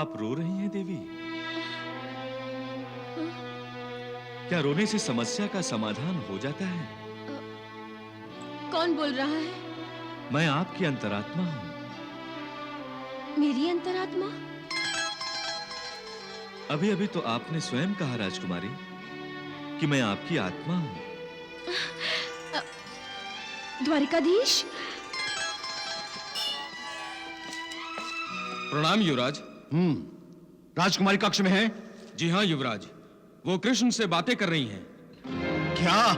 आप रो रही हैं देवी? क्या रोने से समस्या का समाधान हो जाता है? कौन बोल रहा है? मैं आपकी अंतरात्मा हूं। मेरी अंतरात्मा? अभी अभी तो आपने स्वयं कहा राजकुमारी कि मैं आपकी आत्मा हूं। द्वारिकाधीश। प्रणाम युवराज। राजकुमारी कक्ष में है? जी हाँ युवराज, वो कृष्ण से बातें कर रही हैं। क्या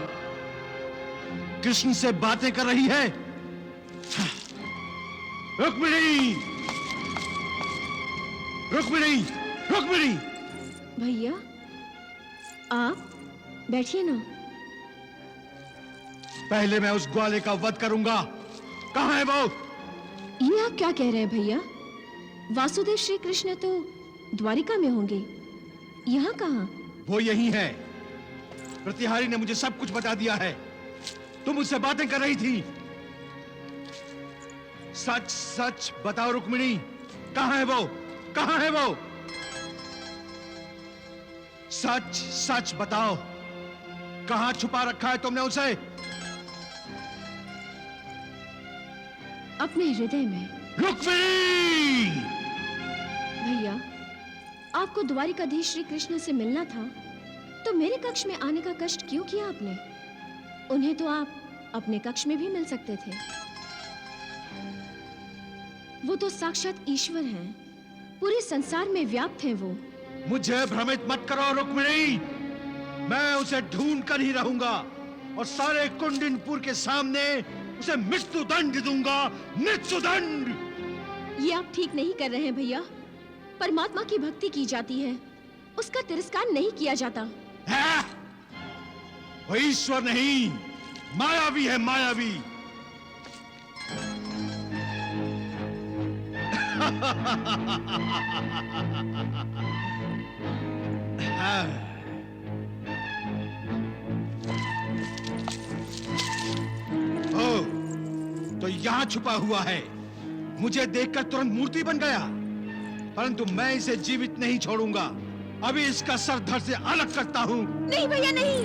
कृष्ण से बातें कर रही है? रुक्मिणी, रुक्मिणी, रुक्मिणी! भैया आप बैठिए ना। पहले मैं उस ग्वाले का वध करूंगा। कहां है वो? ये आप क्या कह रहे हैं भैया? वासुदेव श्री कृष्ण तो द्वारिका में होंगे, यहाँ कहाँ? वो यही है। प्रतिहारी ने मुझे सब कुछ बता दिया है। तुम मुझसे बातें कर रही थी। सच सच बताओ रुक्मिणी, कहां है वो? कहां है वो? सच सच बताओ, कहां छुपा रखा है तुमने उसे? अपने हृदय में। रुक्मिणी! भैया, आपको द्वारिकाधीश श्री कृष्ण से मिलना था तो मेरे कक्ष में आने का कष्ट क्यों किया आपने? उन्हें तो आप अपने कक्ष में भी मिल सकते थे। वो तो साक्षात ईश्वर हैं, पूरे संसार में व्याप्त हैं वो। मुझे भ्रमित मत करो रुक्मिणी। मैं उसे ढूंढ कर ही रहूंगा और सारे कुंडिनपुर के सामने उसे मृत्यु दंड दूंगा। मृत्यु दंड! ये आप ठीक नहीं कर रहे हैं भैया। परमात्मा की भक्ति की जाती है, उसका तिरस्कार नहीं किया जाता। है? वो ईश्वर नहीं, मायावी है, मायावी। ओ, तो यहां छुपा हुआ है। मुझे देखकर तुरंत मूर्ति बन गया, परंतु मैं इसे जीवित नहीं छोड़ूंगा। अभी इसका सर धड़ से अलग करता हूं। नहीं भैया, नहीं।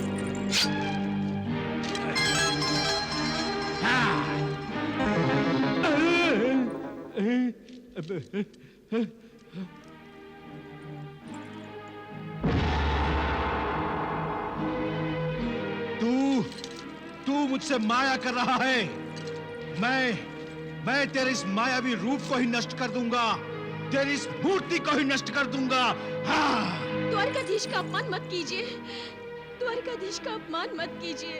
तू मुझसे माया कर रहा है। मैं तेरे इस मायावी रूप को ही नष्ट कर दूंगा, तेरी इस मूर्ति को ही नष्ट कर दूंगा। हाँ। द्वारकाधीश का अपमान मत कीजिए, द्वारकाधीश का अपमान मत कीजिए।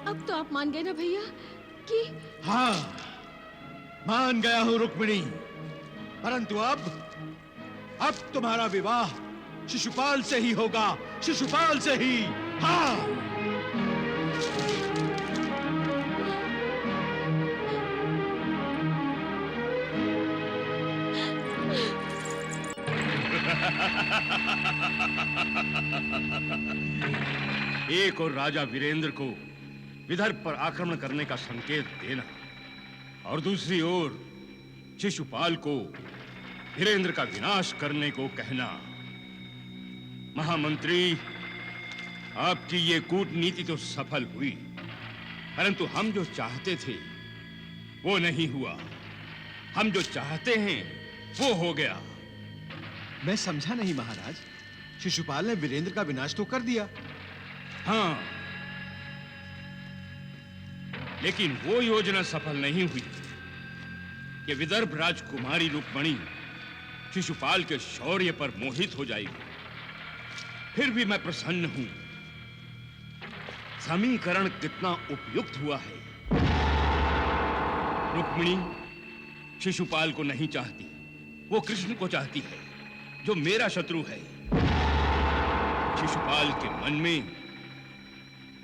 अब तो आप मान गए ना भैया कि? हाँ, मान गया हूं रुक्मिणी, परंतु अब तुम्हारा विवाह शिशुपाल से ही होगा, शिशुपाल से ही। हाँ। एक और राजा वीरेंद्र को विदर्भ पर आक्रमण करने का संकेत देना और दूसरी ओर शिशुपाल को वीरेंद्र का विनाश करने को कहना। महामंत्री, आपकी ये कूटनीति तो सफल हुई, परंतु हम जो चाहते थे वो नहीं हुआ। हम जो चाहते हैं वो हो गया। मैं समझा नहीं महाराज। शिशुपाल ने वीरेंद्र का विनाश तो कर दिया। हाँ, लेकिन वो योजना सफल नहीं हुई कि विदर्भ राजकुमारी रुक्मणी शिशुपाल के शौर्य पर मोहित हो जाएगी। फिर भी मैं प्रसन्न हूं। समीकरण कितना उपयुक्त हुआ है। रुक्मिणी शिशुपाल को नहीं चाहती, वो कृष्ण को चाहती है, जो मेरा शत्रु है। शिशुपाल के मन में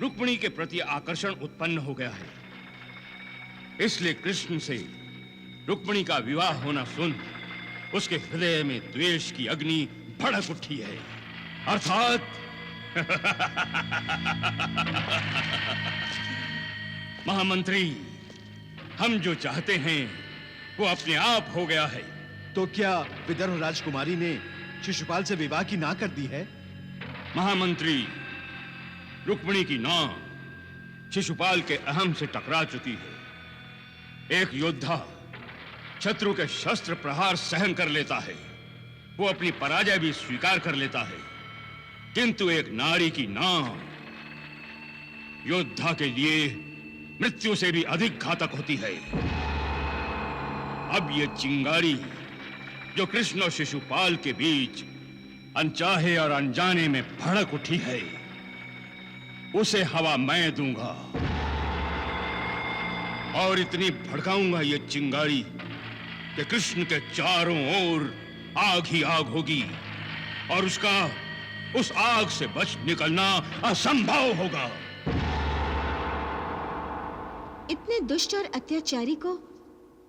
रुक्मिणी के प्रति आकर्षण उत्पन्न हो गया है। इसलिए कृष्ण से रुक्मिणी का विवाह होना सुन उसके हृदय में द्वेष की अग्नि भड़क उठी है। अर्थात महामंत्री, हम जो चाहते हैं वो अपने आप हो गया है। तो क्या विदर्भ राजकुमारी ने शिशुपाल से विवाह की ना कर दी है? महामंत्री, रुक्मिणी की नाव शिशुपाल के अहम से टकरा चुकी है। एक योद्धा शत्रु के शस्त्र प्रहार सहन कर लेता है, वो अपनी पराजय भी स्वीकार कर लेता है, किंतु एक नारी की नाव योद्धा के लिए मृत्यु से भी अधिक घातक होती है। अब ये चिंगारी जो कृष्ण और शिशुपाल के बीच अनचाहे और अनजाने में भड़क उठी है, उसे हवा मैं दूंगा और इतनी भड़काऊंगा ये चिंगारी कि कृष्ण के चारों ओर आग ही आग होगी और उसका उस आग से बच निकलना असंभव होगा। इतने दुष्ट और अत्याचारी को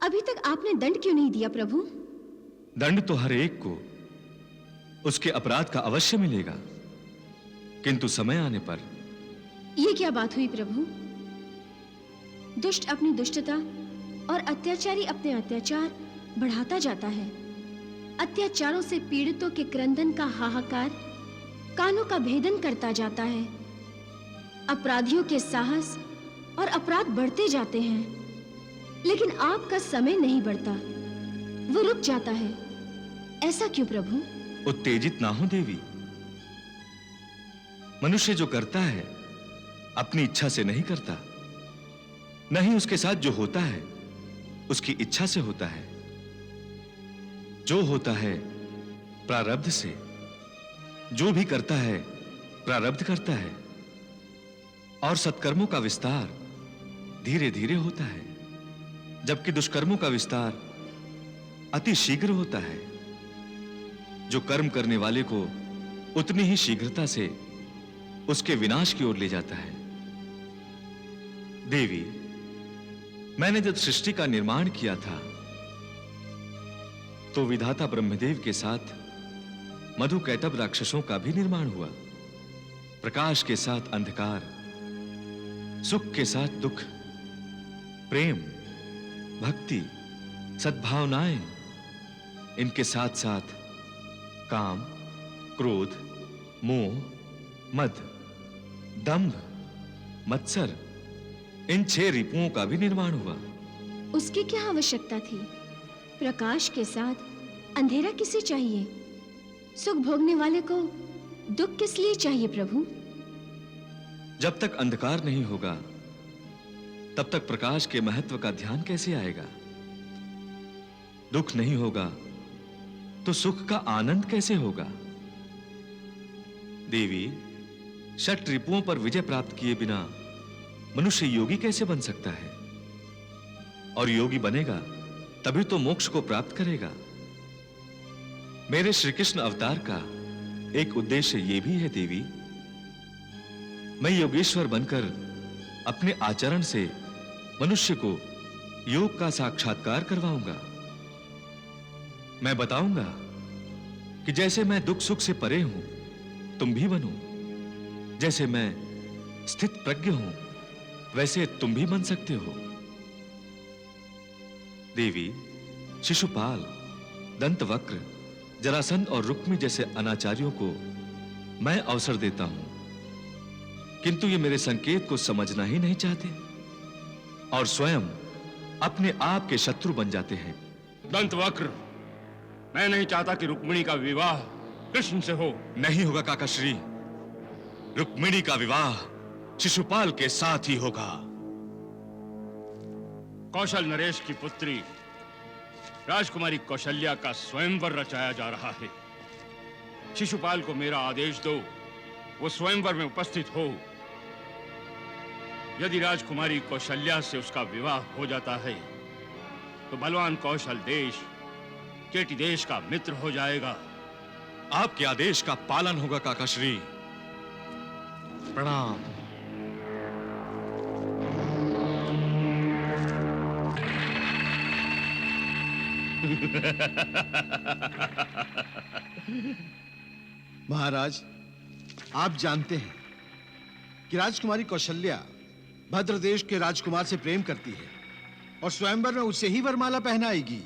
अभी तक आपने दंड क्यों नहीं दिया प्रभु? दंड तो हर एक को उसके अपराध का अवश्य मिलेगा, किंतु समय आने पर। ये क्या बात हुई प्रभु? दुष्ट अपनी दुष्टता और अत्याचारी अपने अत्याचार बढ़ाता जाता है। अत्याचारों से पीड़ितों के क्रंदन का हाहाकार कानों का भेदन करता जाता है। अपराधियों के साहस और अपराध बढ़ते जाते हैं, लेकिन आपका समय नहीं बढ़ता, वो रुक जाता है। ऐसा क्यों प्रभु? उत्तेजित ना हो देवी। मनुष्य जो करता है अपनी इच्छा से नहीं करता, नहीं उसके साथ जो होता है उसकी इच्छा से होता है। जो होता है प्रारब्ध से, जो भी करता है प्रारब्ध करता है, और सत्कर्मों का विस्तार धीरे धीरे होता है, जबकि दुष्कर्मों का विस्तार अति शीघ्र होता है। जो कर्म करने वाले को उतनी ही शीघ्रता से उसके विनाश की ओर ले जाता है। देवी, मैंने जब सृष्टि का निर्माण किया था तो विधाता ब्रह्मदेव के साथ मधुकैटभ राक्षसों का भी निर्माण हुआ। प्रकाश के साथ अंधकार, सुख के साथ दुख, प्रेम, भक्ति, सद्भावनाएं, इनके साथ साथ काम, क्रोध, मोह, मद, दंभ, मत्सर, इन 6 रिपुओं का भी निर्माण हुआ। उसकी क्या आवश्यकता थी? प्रकाश के साथ अंधेरा किसे चाहिए? सुख भोगने वाले को दुख किस लिए चाहिए प्रभु? जब तक अंधकार नहीं होगा तब तक प्रकाश के महत्व का ध्यान कैसे आएगा? दुख नहीं होगा तो सुख का आनंद कैसे होगा? देवी, षट रिपुओं पर विजय प्राप्त किए बिना मनुष्य योगी कैसे बन सकता है? और योगी बनेगा तभी तो मोक्ष को प्राप्त करेगा। मेरे श्री कृष्ण अवतार का एक उद्देश्य यह भी है देवी, मैं योगेश्वर बनकर अपने आचरण से मनुष्य को योग का साक्षात्कार करवाऊंगा। मैं बताऊंगा कि जैसे मैं दुख सुख से परे हूं, तुम भी बनो। जैसे मैं स्थित प्रज्ञ हूं, वैसे तुम भी बन सकते हो। देवी, शिशुपाल, दंतवक्र, जरासंध और रुक्मी जैसे अनाचारियों को मैं अवसर देता हूं, किंतु ये मेरे संकेत को समझना ही नहीं चाहते और स्वयं अपने आप के शत्रु बन जाते हैं। दंतवक्र, मैं नहीं चाहता कि रुक्मिणी का विवाह कृष्ण से हो। नहीं होगा काकाश्री। रुक्मिणी का विवाह शिशुपाल के साथ ही होगा। कौशल नरेश की पुत्री राजकुमारी कौशल्या का स्वयंवर रचाया जा रहा है। शिशुपाल को मेरा आदेश दो, वो स्वयंवर में उपस्थित हो। यदि राजकुमारी कौशल्या से उसका विवाह हो जाता है तो बलवान कौशल देश चेटी देश का मित्र हो जाएगा। आपके आदेश का पालन होगा काकाश्री। प्रणाम। महाराज, आप जानते हैं कि राजकुमारी कौशल्या भद्रदेश के राजकुमार से प्रेम करती है और स्वयंवर में उसे ही वरमाला पहनाएगी।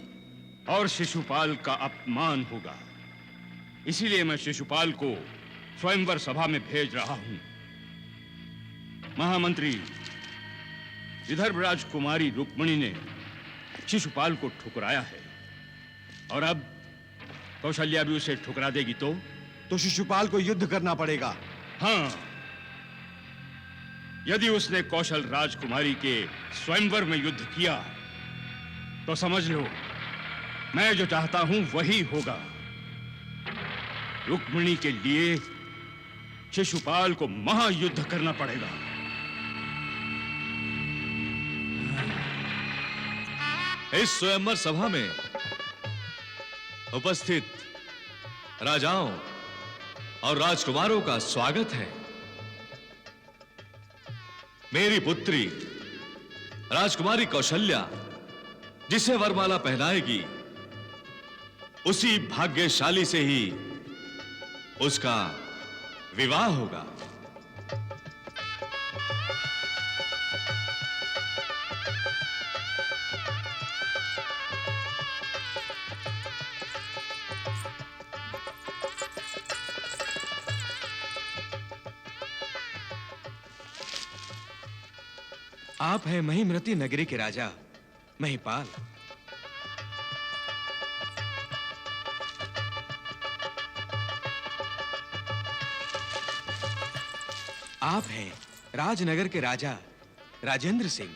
और शिशुपाल का अपमान होगा। इसीलिए मैं शिशुपाल को स्वयंवर सभा में भेज रहा हूं। महामंत्री, विदर्भ राजकुमारी रुक्मिणी ने शिशुपाल को ठुकराया है और अब कौशल्या भी उसे ठुकरा देगी तो शिशुपाल को युद्ध करना पड़ेगा। हाँ, यदि उसने कौशल राजकुमारी के स्वयंवर में युद्ध किया तो समझ लो मैं जो चाहता हूं वही होगा। रुक्मिणी के लिए शिशुपाल को महायुद्ध करना पड़ेगा। इस स्वयंवर सभा में उपस्थित राजाओं और राजकुमारों का स्वागत है। मेरी पुत्री राजकुमारी कौशल्या जिसे वरमाला पहनाएगी उसी भाग्यशाली से ही उसका विवाह होगा। आप हैं महिमृति नगरी के राजा महिपाल। आप हैं राजनगर के राजा राजेंद्र सिंह।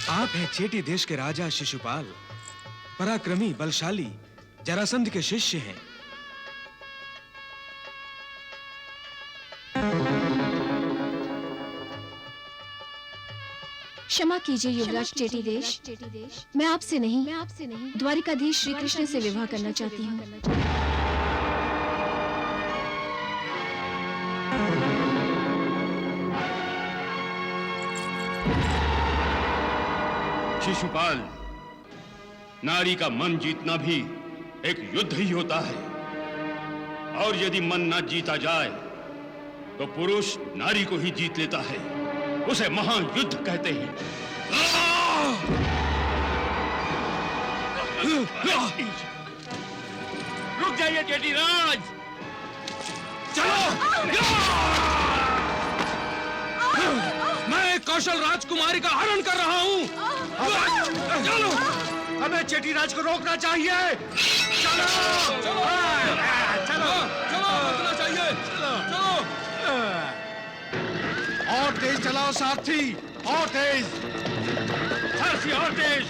आप हैं चेटी देश के राजा शिशुपाल, पराक्रमी बलशाली जरासंध के शिष्य हैं। क्षमा कीजिए युवराज चेटी देश, मैं आपसे नहीं द्वारिकाधीश श्री कृष्ण से विवाह करना चाहती हूँ। शिशुपाल, नारी का मन जीतना भी एक युद्ध ही होता है और यदि मन न जीता जाए तो पुरुष नारी को ही जीत लेता है। उसे महायुद्ध कहते हैं। रुक जाइए चेटी राज, चलो! मैं कौशल राजकुमारी का हरण कर रहा हूं। चलो! हमें चेटी राज को रोकना चाहिए। चलो चलो! चलो! चलो! रोकना चाहिए। चलो! और तेज चलाओ सारथी, और तेज। सारथी और तेज।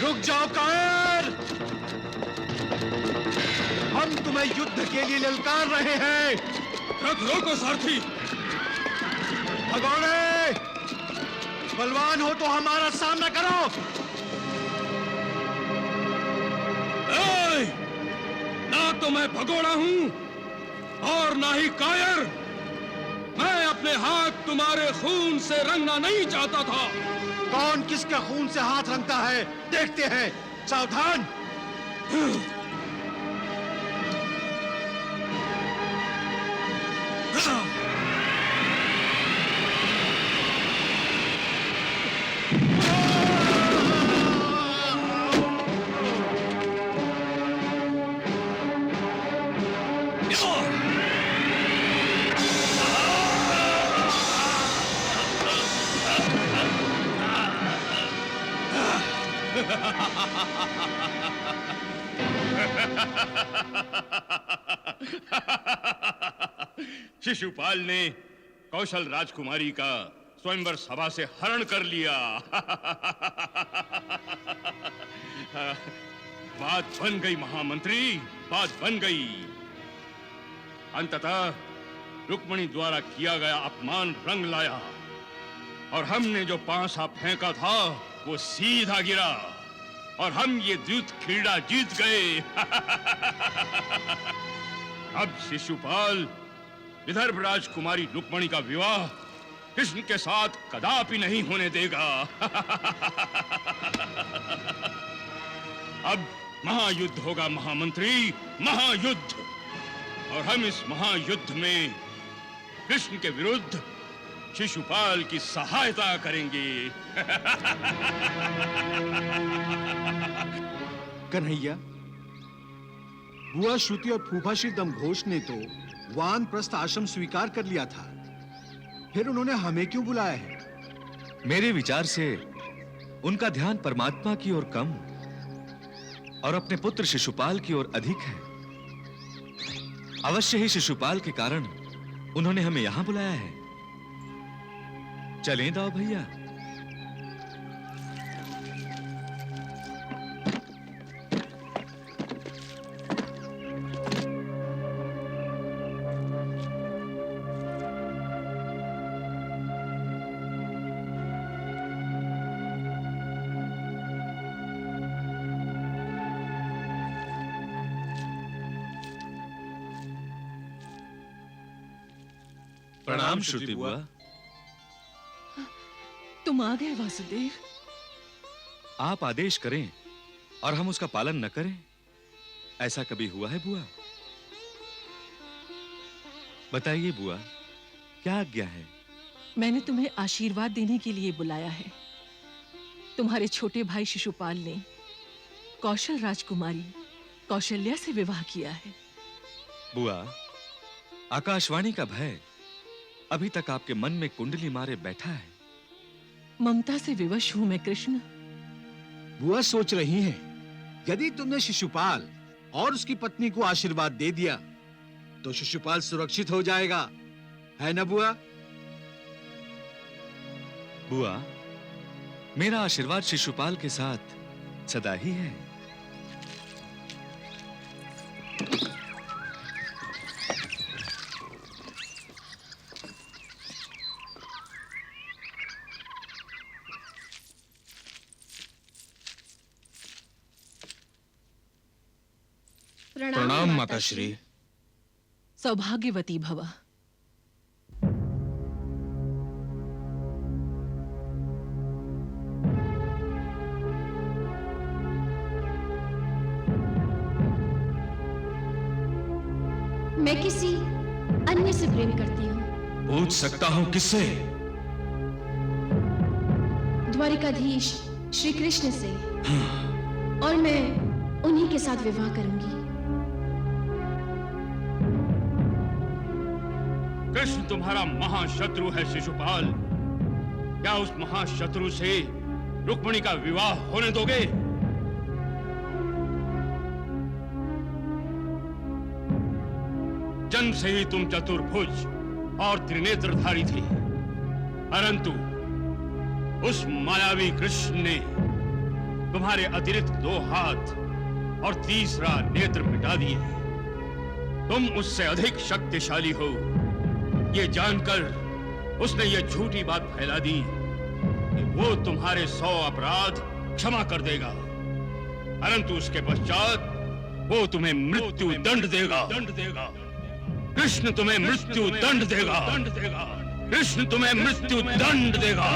रुक जाओ कायर, हम तुम्हें युद्ध के लिए ललकार रहे हैं। रथ रोको सारथी। भगोड़े, बलवान हो तो हमारा सामना करो। ना तो मैं भगोड़ा हूं और ना ही कायर। मैं अपने हाथ तुम्हारे खून से रंगना नहीं चाहता था। कौन किसके खून से हाथ रंगता है देखते हैं। सावधान। शिशुपाल ने कौशल राजकुमारी का स्वयंवर सभा से हरण कर लिया। बात बन गई महामंत्री, बात बन गई। अंततः रुक्मिणी द्वारा किया गया अपमान रंग लाया और हमने जो पांसा फेंका था वो सीधा गिरा और हम ये द्यूत क्रीड़ा जीत गए। अब शिशुपाल विदर्भ राजकुमारी रुक्मिणी का विवाह कृष्ण के साथ कदापि नहीं होने देगा। अब महायुद्ध होगा महामंत्री, महायुद्ध। और हम इस महायुद्ध में कृष्ण के विरुद्ध शिशुपाल की सहायता करेंगे। कन्हैया, बुआ श्रुति और फूफा श्री दमघोष ने तो वानप्रस्थ आश्रम स्वीकार कर लिया था, फिर उन्होंने हमें क्यों बुलाया है? मेरे विचार से उनका ध्यान परमात्मा की ओर कम और अपने पुत्र शिशुपाल की ओर अधिक है। अवश्य ही शिशुपाल के कारण उन्होंने हमें यहां बुलाया है। चलें दाऊ भैया। प्रणाम श्रुति बुआ। तुम आ गए वासुदेव। आप आदेश करें और हम उसका पालन न करें, ऐसा कभी हुआ है बुआ? बताइए बुआ, क्या आज्ञा है? मैंने तुम्हें आशीर्वाद देने के लिए बुलाया है। तुम्हारे छोटे भाई शिशुपाल ने कौशल राजकुमारी कौशल्या से विवाह किया है। बुआ, आकाशवाणी का भय अभी तक आपके मन में कुंडली मारे बैठा है। ममता से विवश हूं मैं कृष्ण। बुआ सोच रही हैं, यदि तुमने शिशुपाल और उसकी पत्नी को आशीर्वाद दे दिया तो शिशुपाल सुरक्षित हो जाएगा, है ना बुआ? बुआ, मेरा आशीर्वाद शिशुपाल के साथ सदा ही है। प्रणाम माताश्री। सौभाग्यवती भव। मैं किसी अन्य से प्रेम करती हूँ। पूछ सकता हूं किससे? द्वारिकाधीश श्री कृष्ण से। और मैं उन्हीं के साथ विवाह करूंगी। कृष्ण तुम्हारा महाशत्रु है शिशुपाल। क्या उस महाशत्रु से रुक्मिणी का विवाह होने दोगे? जन्म से ही तुम चतुर्भुज और त्रिनेत्रधारी थे, परंतु उस मायावी कृष्ण ने तुम्हारे अतिरिक्त 2 हाथ और तीसरा नेत्र मिटा दिए। तुम उससे अधिक शक्तिशाली हो, ये जानकर उसने ये झूठी बात फैला दी कि वो तुम्हारे 100 अपराध क्षमा कर देगा, परंतु उसके पश्चात वो तुम्हें मृत्यु दंड देगा। कृष्ण तुम्हें मृत्यु दंड देगा। कृष्ण तुम्हें मृत्यु दंड देगा।